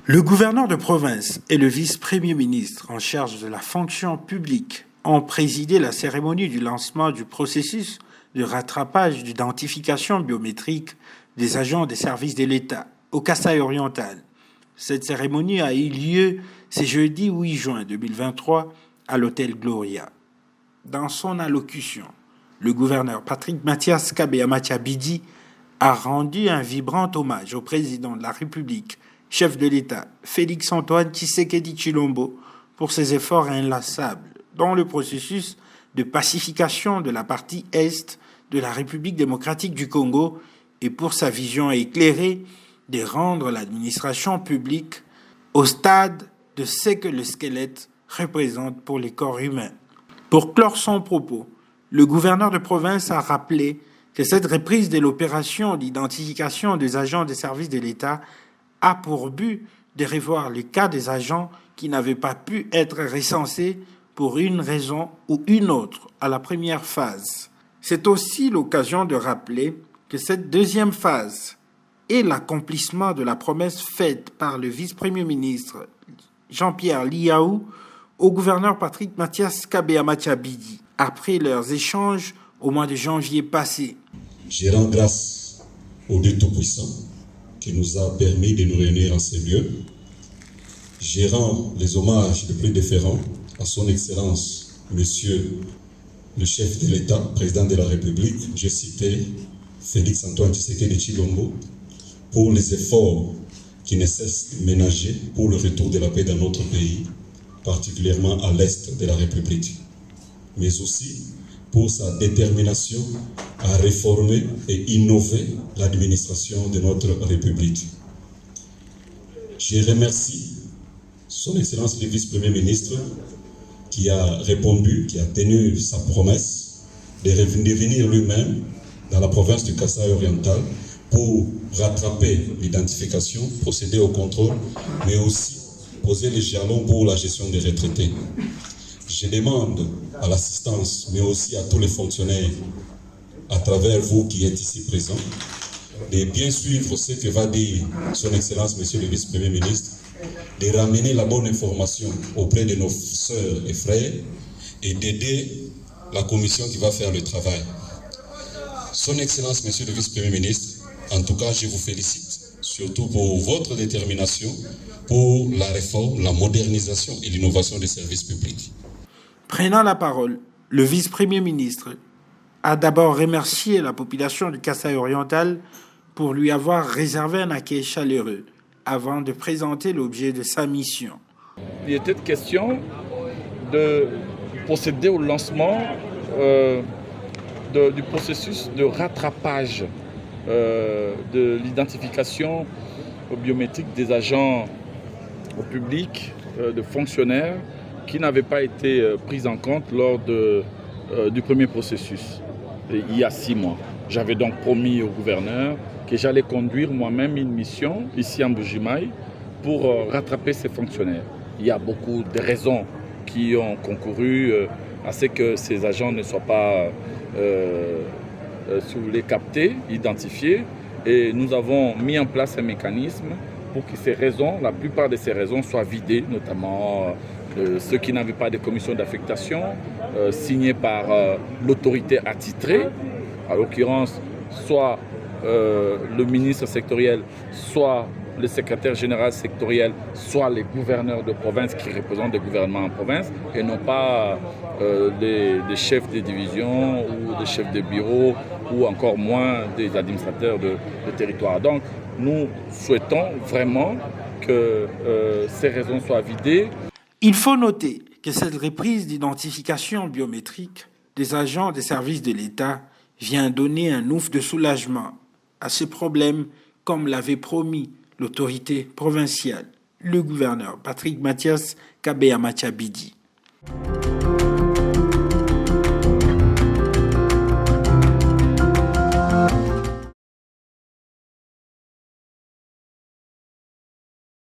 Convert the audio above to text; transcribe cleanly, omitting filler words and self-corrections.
Le gouverneur de province et le vice-premier ministre en charge de la fonction publique ont présidé la cérémonie du lancement du processus de rattrapage d'identification biométrique des agents des services de l'État au Kasaï-Oriental. Cette cérémonie a eu lieu ce jeudi 8 juin 2023 à l'hôtel Gloria. Dans son allocution, le gouverneur Patrick Mathias Kabé-Amatcha-Bidi a rendu un vibrant hommage au président de la République, chef de l'État, Félix-Antoine Tshisekedi Tshilombo, pour ses efforts inlassables dans le processus de pacification de la partie Est de la République démocratique du Congo et pour sa vision éclairée de rendre l'administration publique au stade de ce que le squelette représente pour les corps humains. Pour clore son propos, le gouverneur de province a rappelé que cette reprise de l'opération d'identification des agents des services de l'État a pour but de revoir le cas des agents qui n'avaient pas pu être recensés pour une raison ou une autre à la première phase. C'est aussi l'occasion de rappeler que cette deuxième phase est l'accomplissement de la promesse faite par le vice-premier ministre Jean-Pierre Liaou au gouverneur Patrick Mathias Kabé-Amatcha-Bidi après leurs échanges au mois de janvier passé. Je rends grâce au Dieu Tout-Puissant qui nous a permis de nous réunir en ces lieux. Je rends les hommages les plus déférents à son Excellence, Monsieur le chef de l'État, président de la République, j'ai cité Félix-Antoine Tshisekedi Tshilombo, pour les efforts qui ne cessent de ménager pour le retour de la paix dans notre pays, particulièrement à l'Est de la République, mais aussi pour sa détermination à réformer et innover l'administration de notre République. Je remercie son Excellence le vice-premier ministre qui a répondu, qui a tenu sa promesse de venir lui-même dans la province du Kasaï-Oriental pour rattraper l'identification, procéder au contrôle, mais aussi poser les jalons pour la gestion des retraités. Je demande à l'assistance, mais aussi à tous les fonctionnaires, à travers vous qui êtes ici présents, de bien suivre ce que va dire son Excellence, Monsieur le Vice-Premier ministre, de ramener la bonne information auprès de nos sœurs et frères et d'aider la commission qui va faire le travail. Son Excellence, Monsieur le Vice-Premier ministre, en tout cas, je vous félicite, surtout pour votre détermination pour la réforme, la modernisation et l'innovation des services publics. Prenant la parole, le vice-premier ministre a d'abord remercié la population du Kasaï-Oriental pour lui avoir réservé un accueil chaleureux avant de présenter l'objet de sa mission. Il était question de procéder au lancement du processus de rattrapage de l'identification biométrique des agents publics, de fonctionnaires qui n'avaient pas été pris en compte lors du premier processus, il y a 6 mois. J'avais donc promis au gouverneur que j'allais conduire moi-même une mission ici en Mbuji-Mayi pour rattraper ces fonctionnaires. Il y a beaucoup de raisons qui ont concouru à ce que ces agents ne soient pas captés, identifiés, et nous avons mis en place un mécanisme pour que ces raisons, la plupart de ces raisons soient vidées, notamment ceux qui n'avaient pas de commission d'affectation signée par l'autorité attitrée, à l'occurrence soit le ministre sectoriel, soit le secrétaire général sectoriel, soit les gouverneurs de province qui représentent des gouvernements en province, et non pas des chefs de division ou des chefs de bureau ou encore moins des administrateurs de territoire. Donc nous souhaitons vraiment que ces raisons soient vidées. Il faut noter que cette reprise d'identification biométrique des agents des services de l'État vient donner un ouf de soulagement à ce problème, comme l'avait promis l'autorité provinciale, le gouverneur Patrick Mathias Kabé-Amatcha-Bidi.